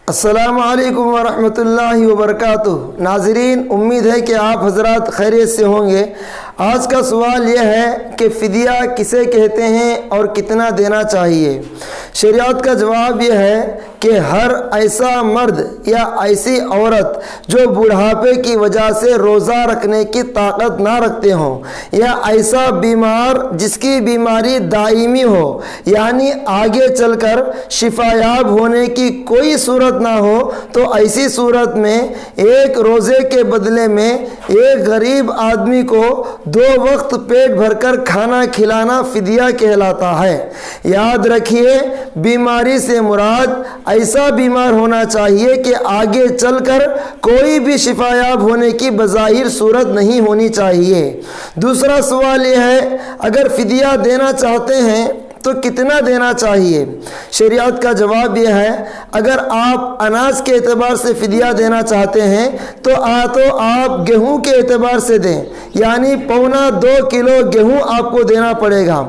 السلام علیکم ورحمۃ اللہ وبرکاتہ۔ ناظرین، امید ہے کہ آپ حضرات خیریت سے ہوں گے۔ آج کا سوال یہ ہے کہ فدیہ کسے کہتے ہیں اور کتنا دینا چاہیے؟ شریعت کا جواب یہ ہے کہ ہر ایسا مرد یا ایسی عورت جو بڑھاپے کی وجہ سے روزہ رکھنے کی طاقت نہ رکھتے ہوں، یا ایسا بیمار جس کی بیماری دائمی ہو، یعنی آگے چل کر شفایاب ہونے کی کوئی صورت نہ ہو، تو ایسی صورت میں ایک روزے کے بدلے میں ایک غریب آدمی کو 2 وقت پیٹ بھر کر کھانا کھلانا فدیہ کہلاتا ہے۔ یاد رکھیے، بیماری سے مراد ایسا بیمار ہونا چاہیے کہ آگے چل کر کوئی بھی شفایاب ہونے کی بظاہر صورت نہیں ہونی چاہیے۔ دوسرا سوال یہ ہے، اگر فدیہ دینا چاہتے ہیں تو کتنا دینا چاہیے؟ شریعت کا جواب یہ ہے، اگر آپ اناج کے اعتبار سے فدیہ دینا چاہتے ہیں تو آپ گیہوں کے اعتبار سے دیں، یعنی 1.25 کلو گیہوں آپ کو دینا پڑے گا،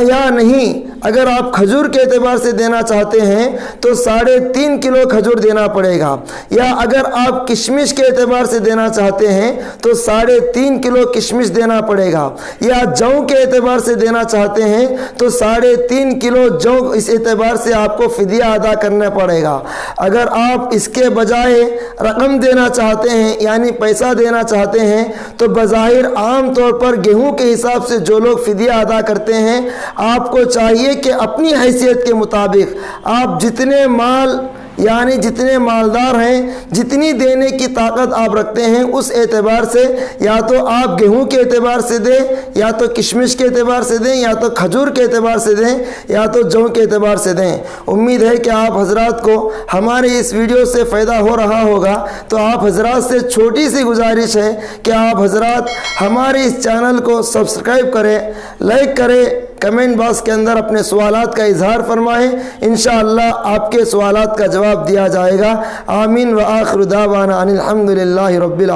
یا نہیں اگر آپ کھجور کے اعتبار سے دینا چاہتے ہیں تو 3.5 کلو کھجور دینا پڑے گا، یا اگر آپ کشمش کے اعتبار سے دینا چاہتے ہیں تو 3.5 کلو کشمش دینا پڑے گا، یا جو کے اعتبار سے دینا چاہتے ہیں تو 3.5 کلو جو اس اعتبار سے آپ کو فدیہ ادا کرنا پڑے گا۔ اگر آپ اس کے بجائے رقم دینا چاہتے ہیں، یعنی پیسہ دینا چاہتے ہیں، تو بظاہر عام طور پر گیہوں کے حساب سے جو لوگ فدیہ ادا کرتے ہیں، آپ کو چاہیے کہ اپنی حیثیت کے مطابق آپ جتنے مالدار ہیں، جتنی دینے کی طاقت آپ رکھتے ہیں، اس اعتبار سے یا تو آپ گیہوں کے اعتبار سے دیں، یا تو کشمش کے اعتبار سے دیں، یا تو کھجور کے اعتبار سے دیں، یا تو جو کے اعتبار سے دیں۔ امید ہے کہ آپ حضرات کو ہماری اس ویڈیو سے فائدہ ہو رہا ہوگا، تو آپ حضرات سے چھوٹی سی گزارش ہے کہ آپ حضرات ہمارے اس چینل کو سبسکرائب کریں، لائک کریں، کمنٹ باکس کے اندر اپنے سوالات کا اظہار فرمائیں۔ انشاءاللہ آپ کے سوالات کا جواب دیا جائے گا۔ آمین وآخر دعوانا ان الحمدللہ رب العالمین۔